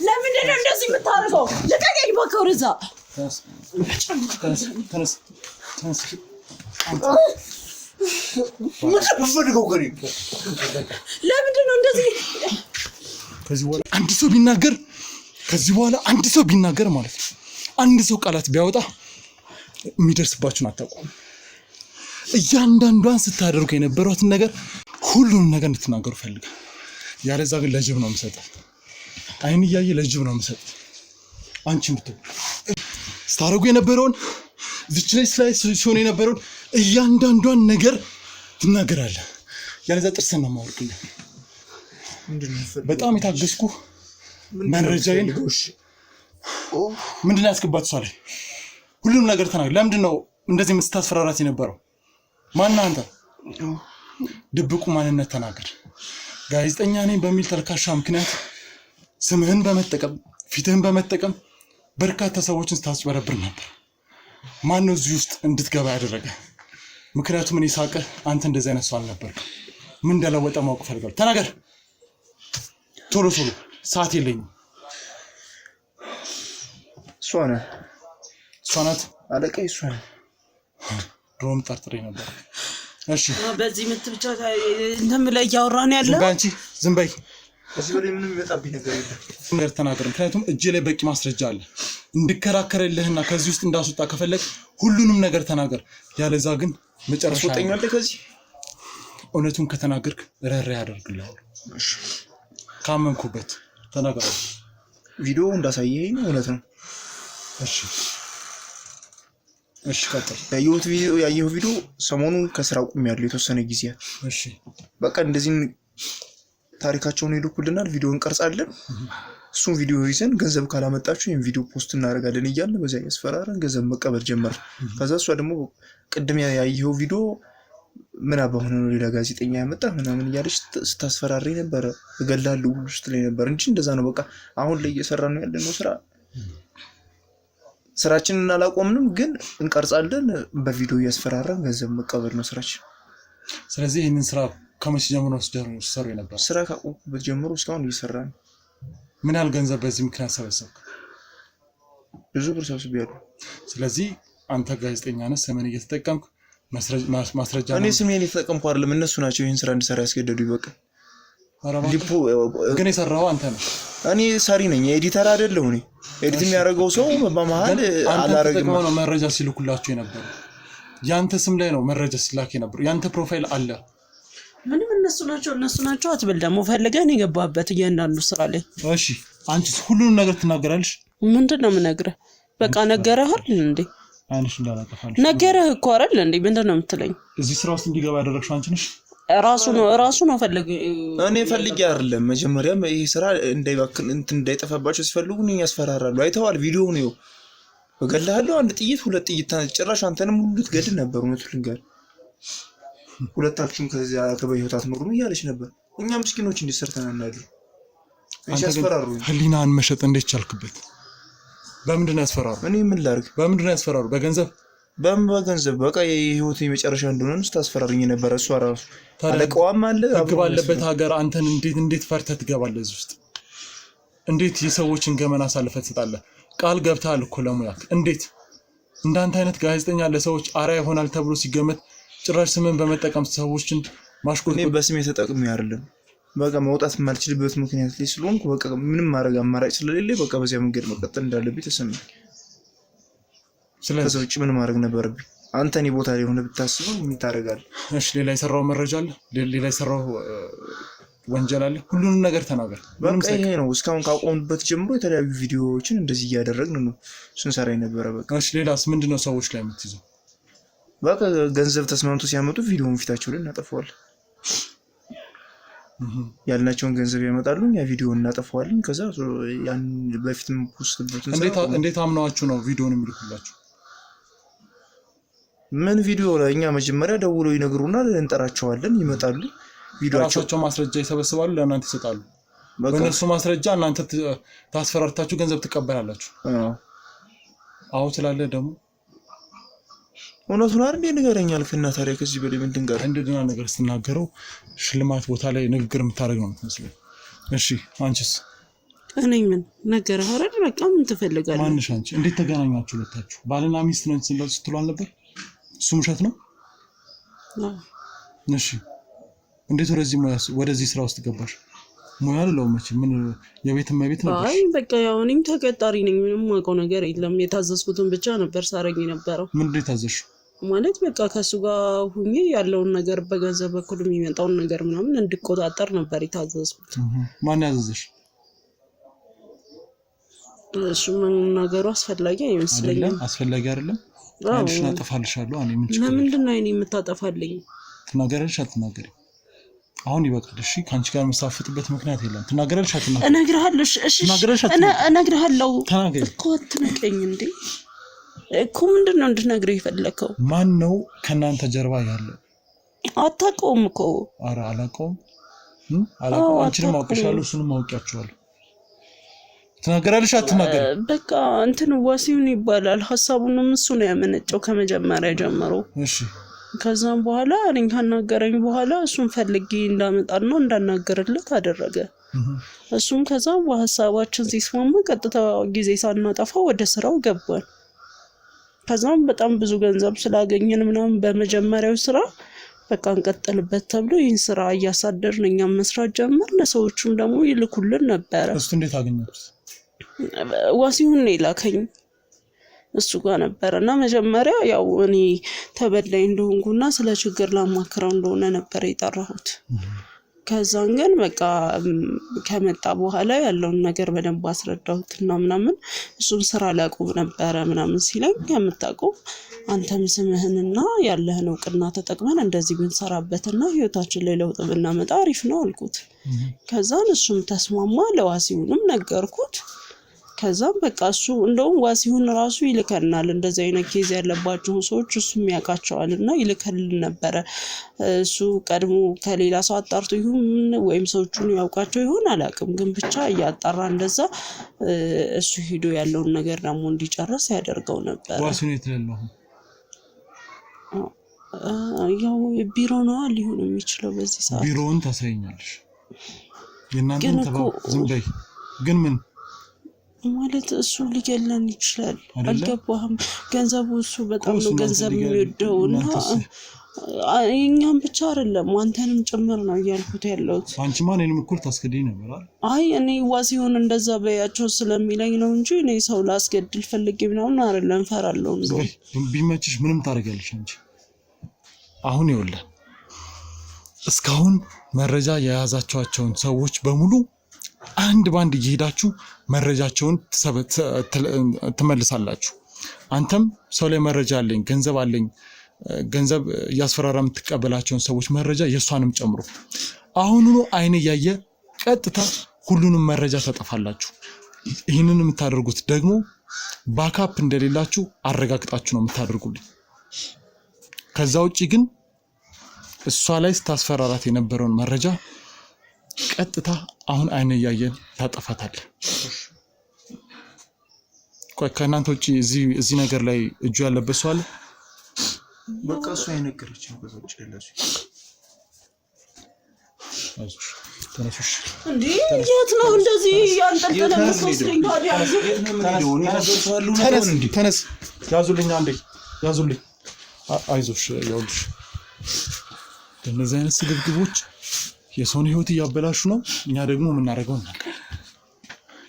ለምንድን ነው እንደዚህ የምታደርገው? ልቀቀኝ እባክህ ወደዛ። ለምንድን ነው እንደዚህ? ከዚህ በኋላ አንድ ሰው ቢናገር ማለት ነው አንድ ሰው ቃላት ቢያወጣ የሚደርስባችሁን አታውቁም። እያንዳንዷን ስታደርጉ የነበረውን ነገር ሁሉንም ነገር እንድትናገሩ ፈልጋለሁ። ያለዛ ግን ለጅብ ነው የምሰጠው። አይን እያየ ለጅብ ነው የምሰጠው። አንቺም ብትሆን ስታደርጉ የነበረውን እዚች ላይ ሲሆን የነበረውን እያንዳንዷን ነገር ትናገራለህ። ያለዛ ጥርስን ነው የማወርቅልህ። በጣም የታገስኩ መረጃዬን ምንድን ነው ያስገባት እሷ ላይ ሁሉንም ነገር ተናገር። ለምንድን ነው እንደዚህ የምታስፈራራት የነበረው? ማነህ አንተ? ድብቁ ማንነት ተናገር። ጋዜጠኛ ነኝ በሚል ተልካሻ ምክንያት ስምህን በመጠቀም ፊትህን በመጠቀም በርካታ ሰዎችን ስታስበረብር ነበር። ማነው እዚህ ውስጥ እንድትገባ ያደረገ? ምክንያቱም እኔ ሳቀ አንተ እንደዚህ አይነት ሰው አልነበርክም። ምን እንደለወጠ ማወቅ ፈልጋለሁ። ተናገር ቶሎ ሰዓት የለኝም። እሷ ናት አለቃ። እሷ ናት። ድሮም ጠርጥሬ ነበር። እሺ በዚህ ምት ብቻ እንትን ብለህ እያወራን ያለው አንቺ ዝም በይ። እዚህ በላይ ምንም ይመጣብኝ ነገር የለም። ነገር ተናገር። ምክንያቱም እጄ ላይ በቂ ማስረጃ አለ። እንድከራከርልህና ከዚህ ውስጥ እንዳስወጣ ከፈለግ ሁሉንም ነገር ተናገር። ያለዛ ግን መጨረሻ ወጣኛለህ። ከዚህ እውነቱን ከተናገርክ ረራ ያደርግልሃል። እሺ ካመንኩበት ተናገር። ቪዲዮ እንዳሳየኝ እውነት ነው። እሺ ቀጥል። ያየሁት ቪዲዮ ሰሞኑን ከስራ ቆሜያለሁ የተወሰነ ጊዜ። እሺ በቃ እንደዚህ ታሪካቸውን ይልኩልናል፣ ቪዲዮ እንቀርጻለን። እሱን ቪዲዮ ይዘን ገንዘብ ካላመጣችሁ ይሄን ቪዲዮ ፖስት እናደርጋለን እያልን በዛ ያስፈራራን ገንዘብ መቀበል ጀመር። ከዛ እሷ ደግሞ ቅድም ያየኸው ቪዲዮ ምን አባሆነ ነው ሌላ ጋዜጠኛ ያመጣ ምናምን እያለች ስታስፈራሪ ነበር። እገላለሁ ውስጥ ላይ ነበር እንጂ እንደዛ ነው። በቃ አሁን ላይ እየሰራን ነው ያለነው ስራችንን አላቆምንም፣ ግን እንቀርጻለን። በቪዲዮ እያስፈራራን ገንዘብ መቀበል ነው ስራችን። ስለዚህ ይህንን ስራ ከመቼ ጀምሮ ሰሩ ነበር? ስራ ካቆምኩበት ጀምሮ እስካሁን እየሰራን። ምን ያህል ገንዘብ በዚህ ምክንያት ሰበሰብክ? ብዙ ብር ሰብስቤያለሁ። ስለዚህ አንተ ጋዜጠኛ ነህ፣ ስምን እየተጠቀምክ ማስረጃ። እኔ ስሜን የተጠቀምኩ አይደለም፣ እነሱ ናቸው ይህን ስራ እንድሰራ ያስገደዱኝ። በቃ ግን የሰራኸው አንተ ነህ። እኔ ሰሪ ነኝ፣ ኤዲተር አይደለሁ። እኔ ኤዲት የሚያደርገው ሰው በመሀል አላረግም። ነው መረጃ ሲልኩላችሁ የነበረው ያንተ ስም ላይ ነው መረጃ ሲላክ የነበረው። ያንተ ፕሮፋይል አለ። ምንም እነሱ ናቸው አትበል። ደግሞ ፈልገን የገባበት እያንዳንዱ ስራ ላይ። እሺ አንቺስ ሁሉንም ነገር ትናገራለሽ? ምንድን ነው የምነግርህ? በቃ ነገረሃል እንዴ? አይንሽ እንዳላጠፋልሽ ነገረህ እኮ አይደል እንዴ? ምንድን ነው የምትለኝ? እዚህ ስራ ውስጥ እንዲገባ ያደረግሽው አንቺ ነሽ። ራሱ ነው ፈልግ። እኔ ፈልጌ አይደለም። መጀመሪያም ይሄ ስራ እንዳይባክን እንዳይጠፋባቸው ሲፈልጉ እኔን ያስፈራራሉ። አይተዋል ቪዲዮው ነው። እገልሃለሁ፣ አንድ ጥይት ሁለት ጥይት ጭራሽ አንተንም ሁሉ ልትገድል ነበር። እውነቱን ልንገርህ፣ ሁለታችሁም ከዚያ ከበህይወት አትኖሩም እያለች ነበር። እኛ ምስኪኖች እንዲሰርተን እናድር ያስፈራሩ። ህሊናን መሸጥ እንዴት ቻልክበት? በምንድን ነው ያስፈራሩ? እኔ ምን ላድርግ? በምንድን ነው ያስፈራሩ? በገንዘብ በገንዘብ በቃ የህይወት የመጨረሻ እንደሆነ ስታስፈራሪኝ ነበር። እሷ ራሱ አለቃዋም አለ። ህግ ባለበት ሀገር አንተን እንዴት ፈርተህ ትገባለህ እዚህ ውስጥ? እንዴት የሰዎችን ገመና አሳልፈህ ትሰጣለህ? ቃል ገብተሃል እኮ ለሙያክ። እንዴት እንዳንተ አይነት ጋዜጠኛ ለሰዎች አርአያ ይሆናል ተብሎ ሲገመት ጭራሽ ስምን በመጠቀም ሰዎችን ማሽኮት። እኔ በስሜ ተጠቅሜ አይደለም፣ በቃ መውጣት የማልችልበት ምክንያት ላይ ስለሆንኩ በቃ ምንም ማድረግ አማራጭ ስለሌለ በቃ በዚያ መንገድ መቀጠል እንዳለብኝ ተሰማኝ። ከዛ ውጭ ምን ማድረግ ነበረብኝ? አንተ እኔ ቦታ ላይ ሆነ ብታስበው ምን ታደርጋለህ? እሺ ሌላ የሰራው መረጃ አለ? ሌላ የሰራው ወንጀል አለ? ሁሉንም ነገር ተናገር። በቃ ይሄ ነው እስካሁን ካቆምንበት ጀምሮ የተለያዩ ቪዲዮዎችን እንደዚህ እያደረግን ነው ስንሰራ የነበረ። በቃ እሺ ሌላስ ምንድነው ሰዎች ላይ የምትይዘው? በቃ ገንዘብ ተስማምቶ ሲያመጡ ቪዲዮውን ፊታቸው ላይ እናጠፋዋለን። ያልናቸውን ገንዘብ ያመጣሉ፣ ያ ቪዲዮውን እናጠፋዋለን። ከዛ ያን በፊትም ፖስት እንዴት አምናችሁ ነው ቪዲዮውን የሚልኩላችሁ? ምን ቪዲዮ ላይ እኛ መጀመሪያ ደውለው ይነግሩናል፣ እንጠራቸዋለን፣ ይመጣሉ። ቪዲዮአቸው ማስረጃ ይሰበስባሉ፣ ለእናንተ ይሰጣሉ። በእነሱ ማስረጃ እናንተ ታስፈራርታችሁ ገንዘብ ትቀበላላችሁ። አዎ ትላለህ ደግሞ እውነቱን አይደል ንገረኝ አልክና ታዲያ ከዚህ በላይ ምን ድንጋር እንደደና ነገር ስትናገረው ሽልማት ቦታ ላይ ንግግር የምታደርግ ነው የምትመስለው። እሺ አንቺስ? እኔ ምን ነገር አይደል በቃ ምን ትፈልጋለህ? ማንሽ አንቺ? እንዴት ተገናኛችሁ ሁለታችሁ? ባልና ሚስት ነን ስትሉ አልነበር? እሱ ውሸት ነው? እሺ እንዴት ወደዚህ ስራ ውስጥ ገባሽ? ሙያ አለው መቼ ምን የቤት እመቤት ነበር? አይ በቃ ያው እኔም ተቀጣሪ ነኝ። ምንም ማውቀው ነገር የለም። የታዘዝኩትን ብቻ ነበር ሳረኝ የነበረው። ምንድን የታዘዝሽው? ማለት በቃ ከሱ ጋር ሁኜ ያለውን ነገር በገንዘብ በኩል የሚመጣውን ነገር ምናምን እንድቆጣጠር ነበር የታዘዝኩት። ማን ያዘዘሽ? እሱ ነገሩ አስፈላጊ አይመስለኝም። አስፈላጊ አይደለም? አንቺን አጠፋልሻለሁ። እኔ ምን ችግር? ለምንድን ነው እኔ የምታጠፋልኝ? ትናገራለሽ አትናገሪ? አሁን ይበቃል። እሺ ካንቺ ጋር መሳፈጥበት ምክንያት የለም። ትናገራለሽ አትናገሪ? እነግርሃለሁ። እሺ እነግርሃለሁ እኮ አትነቀኝ እንዴ እኮ ምንድነው እንድነግርህ የፈለከው? ማን ነው ከናንተ ጀርባ ያለው? አታውቀውም እኮ። ኧረ አላውቀውም። አንቺንም አውቅሻለሁ፣ እሱንም አውቂያቸዋለሁ። ትናገራለሽ አትናገሪ? በቃ እንትን ዋሲሁን ይባላል። ሐሳቡንም እሱ ነው ያመነጨው ከመጀመሪያ ጀምሮ። እሺ ከዛም በኋላ እኔን ካናገረኝ በኋላ እሱን ፈልጌ እንዳመጣና እንዳናገርለት አደረገ። እሱም ከዛ በሐሳባችን ሲስማማ ቀጥታ ጊዜ ሳናጠፋ ወደ ስራው ገባን። ከዛም በጣም ብዙ ገንዘብ ስላገኘን ምናምን በመጀመሪያው ስራ በቃ እንቀጥልበት ተብሎ ይህን ስራ እያሳደርን እኛም መስራት ጀመር። ለሰዎቹም ደግሞ ይልኩልን ነበረ። እሱ እንዴት አገኛችሁት? ዋሲሁን ነው የላከኝ እሱ ጋር ነበርና መጀመሪያ ያው እኔ ተበዳይ እንደሆንኩና ስለ ችግር ላማክረው እንደሆነ ነበር የጠራሁት። ከዛን ግን በቃ ከመጣ በኋላ ያለውን ነገር በደንብ አስረዳሁትና ምናምን እሱም ስራ ላቁም ነበረ ምናምን ሲለኝ የምታውቀው አንተም ስምህንና ያለህን እውቅና ተጠቅመን እንደዚህ ብንሰራበትና ህይወታችን ላይ ለውጥ ብናመጣ አሪፍ ነው አልኩት። ከዛን እሱም ተስማማ። ለዋሲሁንም ነገርኩት። ከዛም በቃ እሱ እንደውም ዋሲሁን ራሱ ይልከናል እንደዚህ አይነት ኬዝ ያለባቸው ሰዎች እሱም ያውቃቸዋልና ይልከልን ነበረ። እሱ ቀድሞ ከሌላ ሰው አጣርቶ ይሁን ወይም ሰዎቹን ያውቃቸው ይሁን አላውቅም፣ ግን ብቻ እያጣራ እንደዛ እሱ ሄዶ ያለውን ነገር ደግሞ እንዲጨርስ ያደርገው ነበር። ዋሲሁን የትለለው ያው ቢሮ ነው ሊሆን የሚችለው በዚህ ሰዓት። ቢሮውን ታሳይኛለሽ? የእናንተን ተባው ዝም በይ። ግን ምን ማለት እሱ ሊገለን ይችላል። አልገባህም? ገንዘቡ እሱ በጣም ነው ገንዘብ የሚወደውና እኛም ብቻ አይደለም አንተንም ጭምር ነው እያልኩት ያለሁት። አንቺ ማን እኔንም እኩል ታስገድኝ ነበር አይደል? አይ እኔ ዋሲሁን እንደዛ በያቸው ስለሚለኝ ነው እንጂ እኔ ሰው ላስገድል ፈልጌ ምናምን አይደለም። ፈራለሁ ነው። ቢመችሽ ምንም ታደርጊያለሽ አንቺ። አሁን ይኸውልህ እስካሁን መረጃ የያዛቸዋቸውን ሰዎች በሙሉ አንድ ባንድ እየሄዳችሁ መረጃቸውን ትመልሳላችሁ። አንተም ሰው ላይ መረጃ አለኝ፣ ገንዘብ አለኝ፣ ገንዘብ እያስፈራራ የምትቀበላቸውን ሰዎች መረጃ የእሷንም ጨምሮ አሁኑኑ አይኔ እያየ ቀጥታ ሁሉንም መረጃ ተጠፋላችሁ። ይህንን የምታደርጉት ደግሞ ባካፕ እንደሌላችሁ አረጋግጣችሁ ነው የምታደርጉልኝ። ከዛ ውጪ ግን እሷ ላይ ስታስፈራራት የነበረውን መረጃ ቀጥታ አሁን አይነ እያየን ታጠፋታል። ቆይ ከእናንተ ውጪ እዚህ ነገር ላይ እጁ ያለበት ሰው አለ? በቃ እሱ አይነገረችም። ከዛ ውጪ ያለሱ አይዞሽ ተነሱሽ። እንዴ የት ነው እንደዚህ ያንጠልጠለ መስሎኝ? ተነስ ያዙልኝ፣ አንዴ ያዙልኝ። አይዞሽ ያውልሽ። እነዚህ አይነት ስግብግቦች የሰውን ህይወት እያበላሹ ነው። እኛ ደግሞ የምናደርገው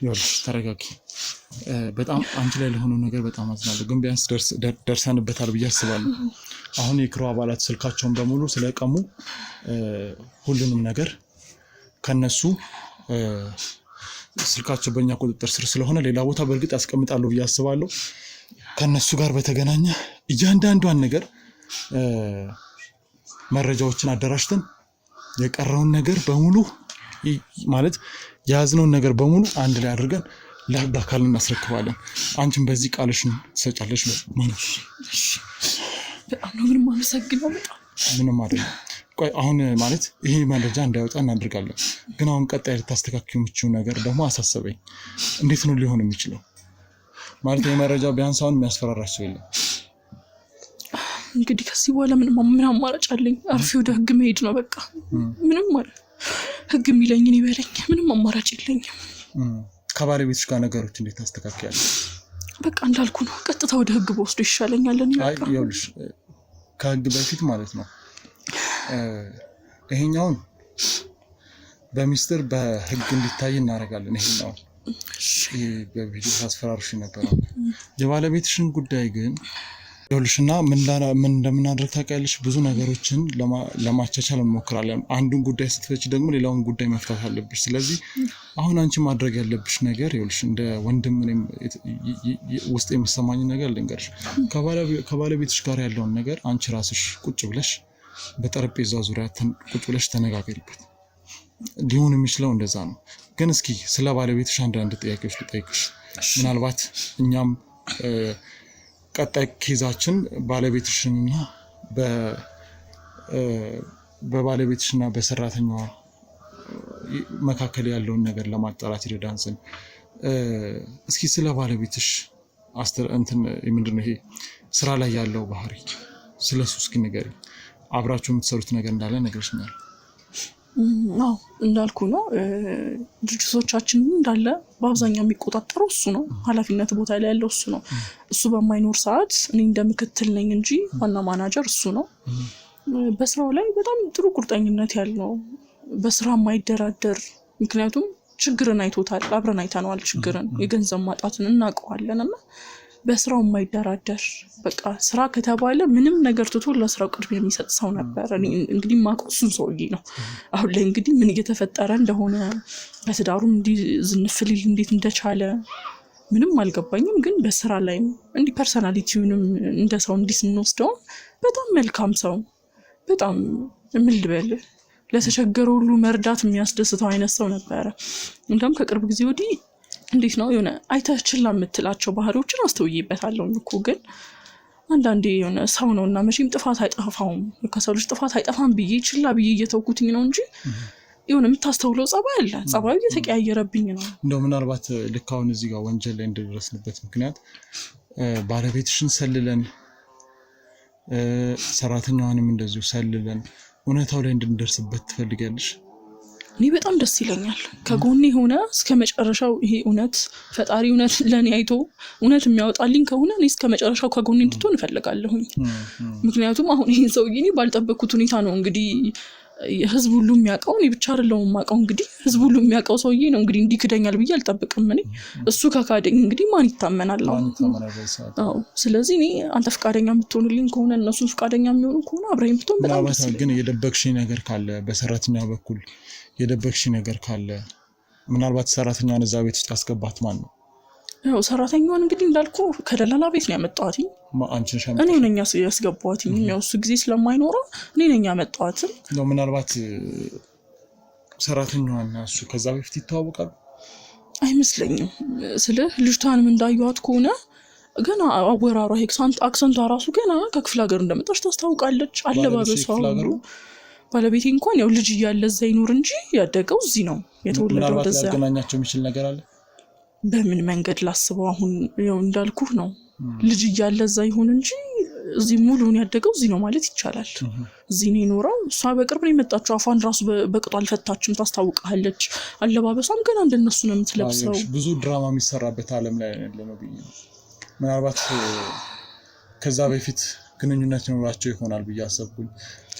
ይኸውልሽ፣ ተረጋጊ። በጣም አንቺ ላይ ለሆነው ነገር በጣም አዝናለሁ፣ ግን ቢያንስ ደርሰንበታል ብዬ አስባለሁ። አሁን የክሩ አባላት ስልካቸውን በሙሉ ስለቀሙ ሁሉንም ነገር ከነሱ ስልካቸው በእኛ ቁጥጥር ስር ስለሆነ ሌላ ቦታ በእርግጥ ያስቀምጣሉ ብዬ አስባለሁ። ከነሱ ጋር በተገናኘ እያንዳንዷን ነገር መረጃዎችን አደራጅተን የቀረውን ነገር በሙሉ ማለት የያዝነውን ነገር በሙሉ አንድ ላይ አድርገን ለህግ አካል እናስረክባለን። አንቺም በዚህ ቃልሽን ትሰጫለሽ ማለት ነው። በጣም ነው ምንም አመሰግናለሁ። በጣም ምንም አይደለም። ቆይ አሁን ማለት ይሄ መረጃ እንዳይወጣ እናደርጋለን። ግን አሁን ቀጣይ ልታስተካክዩ የምችው ነገር ደግሞ አሳሰበኝ። እንዴት ነው ሊሆን የሚችለው? ማለት የመረጃ ቢያንስ አሁን የሚያስፈራራሽ ሰው የለም። እንግዲህ ከዚህ በኋላ ምን አማራጭ አለኝ? አርፌ ወደ ህግ መሄድ ነው በቃ። ምንም ማለት ህግ የሚለኝን ይበለኝ። ምንም አማራጭ የለኝም። ከባለቤትሽ ጋር ነገሮች እንዴት ታስተካክያለሽ? በቃ እንዳልኩ ነው። ቀጥታ ወደ ህግ በወስዶ ይሻለኛል። አይ ይኸውልሽ ከህግ በፊት ማለት ነው ይሄኛውን በሚስጥር በህግ እንዲታይ እናደርጋለን። ይሄኛው በቪዲዮ አስፈራርሽ ነበረው። የባለቤትሽን ጉዳይ ግን ይኸውልሽና ምን እንደምናደርግ ታውቂያለሽ? ብዙ ነገሮችን ለማቻቻል እንሞክራለን። አንዱን ጉዳይ ስትፈች ደግሞ ሌላውን ጉዳይ መፍታት አለብሽ። ስለዚህ አሁን አንቺ ማድረግ ያለብሽ ነገር ይኸውልሽ እንደ ወንድም ውስጥ የሚሰማኝ ነገር ልንገርሽ። ከባለቤትሽ ጋር ያለውን ነገር አንቺ ራስሽ ቁጭ ብለሽ በጠረጴዛ ዙሪያ ቁጭ ብለሽ ተነጋገሪበት። ሊሆን የሚችለው እንደዛ ነው። ግን እስኪ ስለ ባለቤትሽ አንዳንድ ጥያቄዎች ልጠይቅሽ። ምናልባት እኛም ቀጣይ ኬዛችን ባለቤትሽና በባለቤትሽና በሰራተኛዋ መካከል ያለውን ነገር ለማጣራት ይረዳን ዘንድ እስኪ ስለ ባለቤትሽ ምንድነው ይሄ ስራ ላይ ያለው ባህሪ ስለሱ እስኪ ንገሪ። አብራችሁ የምትሰሩት ነገር እንዳለ ነግረሽኛል። አዎ እንዳልኩ ነው። ድርጅቶቻችን እንዳለ በአብዛኛው የሚቆጣጠረው እሱ ነው። ኃላፊነት ቦታ ላይ ያለው እሱ ነው። እሱ በማይኖር ሰዓት እኔ እንደምክትል ነኝ እንጂ ዋና ማናጀር እሱ ነው። በስራው ላይ በጣም ጥሩ ቁርጠኝነት ያለው፣ በስራ የማይደራደር። ምክንያቱም ችግርን አይቶታል፣ አብረን አይተነዋል። ችግርን የገንዘብ ማጣትን እናውቀዋለን እና በስራው የማይደራደር በቃ ስራ ከተባለ ምንም ነገር ትቶ ለስራው ቅድሚያ የሚሰጥ ሰው ነበር። እንግዲህ ማውቀው እሱን ሰውዬ ነው። አሁን ላይ እንግዲህ ምን እየተፈጠረ እንደሆነ በትዳሩም እንዲህ ዝንፍልል እንዴት እንደቻለ ምንም አልገባኝም። ግን በስራ ላይም እንዲህ ፐርሰናሊቲውንም እንደ ሰው እንዲህ ስንወስደው በጣም መልካም ሰው፣ በጣም ምን ልበል ለተቸገረ ሁሉ መርዳት የሚያስደስተው አይነት ሰው ነበረ። እንደውም ከቅርብ ጊዜ ወዲህ እንዴት ነው የሆነ አይተህ ችላ የምትላቸው ባህሪዎችን አስተውዬበታለሁ እኮ። ግን አንዳንዴ የሆነ ሰው ነው እና መቼም ጥፋት አይጠፋውም። ከሰው ልጅ ጥፋት አይጠፋም ብዬ ችላ ብዬ እየተውኩትኝ ነው እንጂ የሆነ የምታስተውለው ጸባይ አለ። ጸባዩ እየተቀያየረብኝ ነው። እንደው ምናልባት ልክ አሁን እዚህ ጋር ወንጀል ላይ እንደደረስንበት ምክንያት ባለቤትሽን ሰልለን ሰራተኛዋንም እንደዚሁ ሰልለን እውነታው ላይ እንድንደርስበት ትፈልጋለሽ? እኔ በጣም ደስ ይለኛል። ከጎኔ ሆነ እስከ መጨረሻው ይሄ እውነት ፈጣሪ እውነት ለኔ አይቶ እውነት የሚያወጣልኝ ከሆነ እኔ እስከ መጨረሻው ከጎኔ እንድትሆን እፈልጋለሁኝ። ምክንያቱም አሁን ይሄን ሰውዬ እኔ ባልጠበቅኩት ሁኔታ ነው እንግዲህ ህዝብ ሁሉ የሚያውቀው፣ እኔ ብቻ አይደለሁም የማውቀው። እንግዲህ ህዝብ ሁሉ የሚያውቀው ሰውዬ ነው እንግዲህ እንዲህ ክደኛል ብዬ አልጠብቅም። እኔ እሱ ከካደኝ እንግዲህ ማን ይታመናል? አዎ። ስለዚህ እኔ አንተ ፍቃደኛ የምትሆንልኝ ከሆነ እነሱ ፍቃደኛ የሚሆኑ ከሆነ አብረን ብትሆን በጣም ደስ ይለኛል። ግን የደበቅሽኝ ነገር ካለ በሰራተኛ በኩል የደበቅሽ ነገር ካለ ምናልባት ሰራተኛዋን እዛ ቤት ውስጥ ያስገባት ማን ነው? ያው ሰራተኛዋን እንግዲህ እንዳልኩ ከደላላ ቤት ነው ያመጣኋት። እኔ ነኝ ያስገባኋት። ያው እሱ ጊዜ ስለማይኖረው እኔ ነኝ ያመጣኋት። ነው ምናልባት ሰራተኛዋና እሱ ከዛ በፊት ይተዋወቃሉ? አይመስለኝም። ስለ ልጅቷንም እንዳየኋት ከሆነ ገና አወራሯ አክሰንቷ ራሱ ገና ከክፍለ ሀገር እንደመጣች ታስታውቃለች። አለባበሷ ሁሉ ባለቤቴ እንኳን ያው ልጅ እያለ እዛ ይኖር እንጂ ያደገው እዚህ ነው የተወለደው። እንደዛ ያገናኛቸው የሚችል ነገር አለ? በምን መንገድ ላስበው? አሁን ያው እንዳልኩህ ነው። ልጅ እያለ እዛ ይሁን እንጂ እዚህ ሙሉውን ያደገው እዚህ ነው ማለት ይቻላል። እዚህ ነው የኖረው። እሷ በቅርብ ነው የመጣችው። አፏን ራሱ በቅጡ አልፈታችም፣ ታስታውቃለች። አለባበሷም ገና እንደነሱ ነው የምትለብሰው። ብዙ ድራማ የሚሰራበት ዓለም ላይ ነው ብዬ ነው። ምናልባት ከዛ በፊት ግንኙነት ይኖራቸው ይሆናል ብዬ አሰብኩኝ።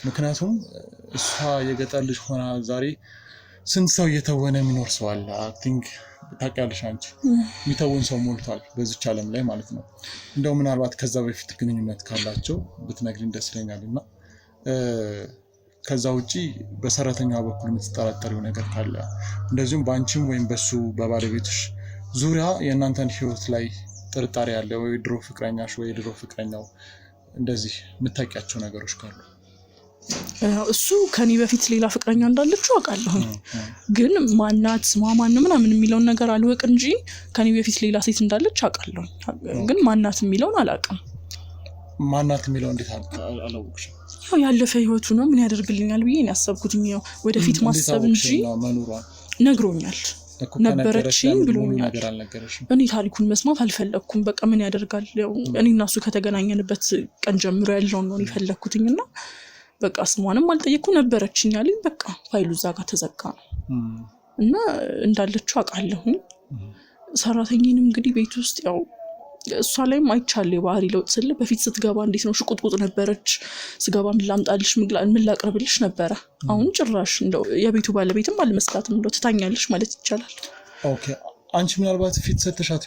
ምክንያቱም እሷ የገጠር ልጅ ሆና ዛሬ ስንት ሰው እየተወነ የሚኖር ሰው አለ። ቲንክ ታውቂያለሽ አንቺ የሚተውን ሰው ሞልቷል በዚች ዓለም ላይ ማለት ነው። እንደው ምናልባት ከዛ በፊት ግንኙነት ካላቸው ብትነግሪኝ ደስ ይለኛል። እና ከዛ ውጪ በሰራተኛዋ በኩል የምትጠራጠሪው ነገር ካለ እንደዚሁም በአንቺም ወይም በሱ በባለቤትሽ ዙሪያ የእናንተን ህይወት ላይ ጥርጣሬ ያለ ወይ ድሮ ፍቅረኛሽ ወይ ድሮ ፍቅረኛው እንደዚህ የምታውቂያቸው ነገሮች ካሉ? እሱ ከኔ በፊት ሌላ ፍቅረኛ እንዳለችው አውቃለሁ፣ ግን ማናት ማን ምናምን የሚለውን ነገር አልወቅ እንጂ ከኔ በፊት ሌላ ሴት እንዳለች አውቃለሁ፣ ግን ማናት የሚለውን አላውቅም። ማናት የሚለው እንዴት አላወቅሽም? ያው ያለፈ ህይወቱ ነው ምን ያደርግልኛል ብዬ ነው ያሰብኩት። ያው ወደፊት ማሰብ እንጂ ነግሮኛል ነበረችኝ ብሎኛል። እኔ ታሪኩን መስማት አልፈለኩም። በቃ ምን ያደርጋል ያው እኔ እና እሱ ከተገናኘንበት ቀን ጀምሮ ያለውን ነው የፈለኩትኝና በቃ ስሟንም አልጠየቅኩ ነበረችኝ አለኝ። በቃ ፋይሉ እዛ ጋር ተዘጋ ነው እና እንዳለችው አውቃለሁ። ሰራተኛዬንም እንግዲህ ቤት ውስጥ ያው እሷ ላይም አይቻለሁ የባህሪ ለውጥ ስለ በፊት ስትገባ እንዴት ነው ሽቁጥቁጥ ነበረች። ስገባ ምን ላምጣልሽ ምን ላቅርብልሽ ነበረ። አሁን ጭራሽ እንደው የቤቱ ባለቤትም አልመስላትም፣ እንደው ትታኛለሽ ማለት ይቻላል። ኦኬ አንቺ ምናልባት ፊት ሰተሻት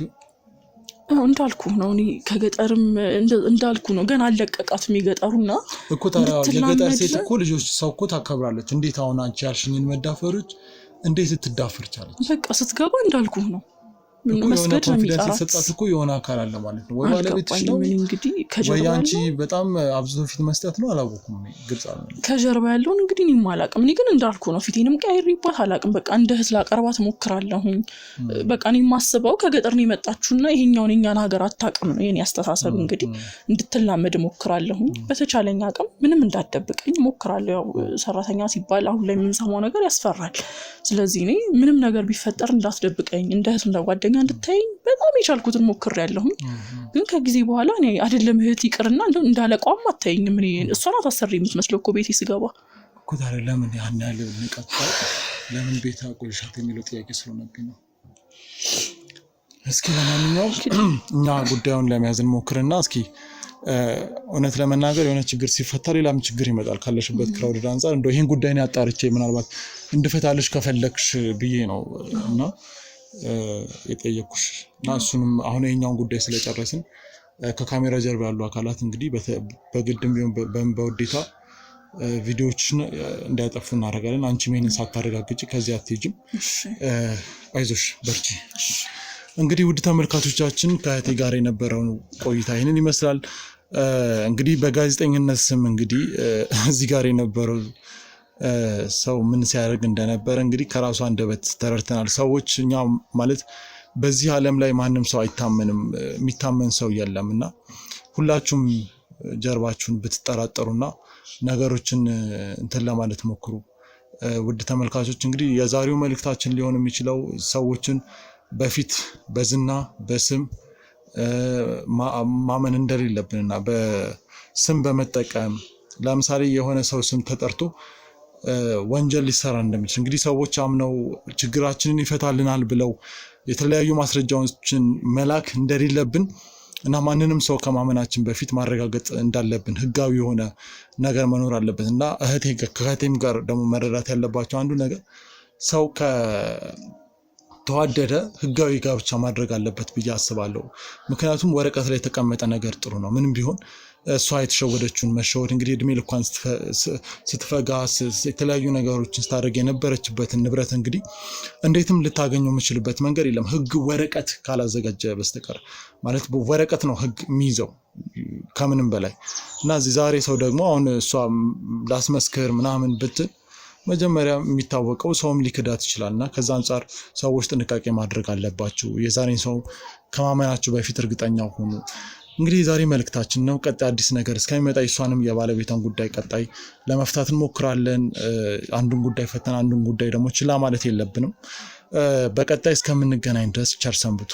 እንዳልኩ ነው እኔ ከገጠርም እንዳልኩ ነው ገና አለቀቃትም የገጠሩና እኮ ታዲያ የገጠር ሴት እኮ ልጆች ሰው እኮ ታከብራለች። እንዴት አሁን አንቺ ያልሽኝን መዳፈሮች እንዴት ልትዳፈር ቻለች? በቃ ስትገባ እንዳልኩ ነው መስገድ ነው የሚጣራት። ሰጣት እኮ የሆነ አካል አለ ማለት ነው። ወይ ባለቤትሽ ነው እንግዲህ ከጀርባ ወይ አንቺ በጣም አብዝቶ ፊት መስጠት ነው። አላወኩም ግልጽ አይደለም ከጀርባ ያለውን እንግዲህ እኔም አላውቅም። እኔ ግን እንዳልኩ ነው ፊቴንም ቀይሬባት አላውቅም። በቃ እንደ እህት ላቀርባት ሞክራለሁ። በቃ እኔ የማስበው ከገጠር ነው የመጣችውና ይሄኛውን የኛን ሀገር አታውቅም ነው የኔ አስተሳሰብ። እንግዲህ እንድትላመድ ሞክራለሁ በተቻለኝ አቅም ምንም እንዳትደብቀኝ ሞክራለሁ። ያው ሰራተኛ ሲባል አሁን ላይ የምንሰማው ነገር ያስፈራል። ስለዚህ እኔ ምንም ነገር ቢፈጠር እንዳትደብቀኝ እንደ እህት እንደጓደኛ እንድታይኝ በጣም የቻልኩትን ሞክሬያለሁ። ግን ከጊዜ በኋላ እኔ አይደለም እህት ይቅርና እንደው እንዳለቋም አታይኝም። እኔ እሷ ናት አሰሪ የምትመስለው እኮ ቤቴ ስገባ እኮ። ታዲያ ለምን ያን ያለ ንቀጣው ለምን ቤት አቆይሻት የሚለው ጥያቄ ስለሆነብኝ ነው። እስኪ ለማንኛውም እኛ ጉዳዩን ለመያዝ እንሞክርና እስኪ እውነት ለመናገር የሆነ ችግር ሲፈታ ሌላም ችግር ይመጣል ካለሽበት ክራውድ አንፃር እንደው ይሄን ጉዳይ ነው ያጣርቼ ምናልባት እንድፈታልሽ ከፈለክሽ ብዬ ነው እና የጠየኩሽ እና እሱንም አሁን የኛውን ጉዳይ ስለጨረስን ከካሜራ ጀርባ ያሉ አካላት እንግዲህ በግድም ቢሆን በውዴታ ቪዲዮዎችን እንዳይጠፉ እናደርጋለን። አንቺ ምን ሳታረጋግጪ ከዚህ አትሄጂም። አይዞሽ በርቺ። እንግዲህ ውድ ተመልካቾቻችን ከእህቴ ጋር የነበረው ቆይታ ይህንን ይመስላል። እንግዲህ በጋዜጠኝነት ስም እንግዲህ እዚህ ጋር የነበረው ሰው ምን ሲያደርግ እንደነበረ እንግዲህ ከራሱ አንደበት ተረድተናል። ሰዎች እኛ ማለት በዚህ ዓለም ላይ ማንም ሰው አይታመንም፣ የሚታመን ሰው የለምና ሁላችሁም ጀርባችሁን ብትጠራጠሩና ነገሮችን እንትን ለማለት ሞክሩ። ውድ ተመልካቾች እንግዲህ የዛሬው መልእክታችን ሊሆን የሚችለው ሰዎችን በፊት በዝና በስም ማመን እንደሌለብንና በስም በመጠቀም ለምሳሌ የሆነ ሰው ስም ተጠርቶ ወንጀል ሊሰራ እንደሚችል እንግዲህ ሰዎች አምነው ችግራችንን ይፈታልናል ብለው የተለያዩ ማስረጃዎችን መላክ እንደሌለብን እና ማንንም ሰው ከማመናችን በፊት ማረጋገጥ እንዳለብን ህጋዊ የሆነ ነገር መኖር አለበት እና ከእህቴም ጋር ደግሞ መረዳት ያለባቸው አንዱ ነገር ሰው ከተዋደደ ህጋዊ ጋብቻ ማድረግ አለበት ብዬ አስባለሁ። ምክንያቱም ወረቀት ላይ የተቀመጠ ነገር ጥሩ ነው ምንም ቢሆን እሷ የተሸወደችውን መሸወድ እንግዲህ እድሜ ልኳን ስትፈጋ የተለያዩ ነገሮችን ስታደርግ የነበረችበትን ንብረት እንግዲህ እንዴትም ልታገኘው የምችልበት መንገድ የለም ህግ ወረቀት ካላዘጋጀ በስተቀር ማለት ወረቀት ነው ህግ የሚይዘው ከምንም በላይ እና ዛሬ ሰው ደግሞ አሁን እሷ ላስመስክር ምናምን ብትል መጀመሪያ የሚታወቀው ሰውም ሊክዳት ይችላልና ከዛ አንፃር ሰዎች ጥንቃቄ ማድረግ አለባቸው። የዛሬን ሰው ከማመናቸው በፊት እርግጠኛ ሆኑ። እንግዲህ ዛሬ መልእክታችን ነው። ቀጣይ አዲስ ነገር እስከሚመጣ እሷንም የባለቤቷን ጉዳይ ቀጣይ ለመፍታት እንሞክራለን። አንዱን ጉዳይ ፈተና አንዱን ጉዳይ ደግሞ ችላ ማለት የለብንም። በቀጣይ እስከምንገናኝ ድረስ ቸር ሰንብቱ።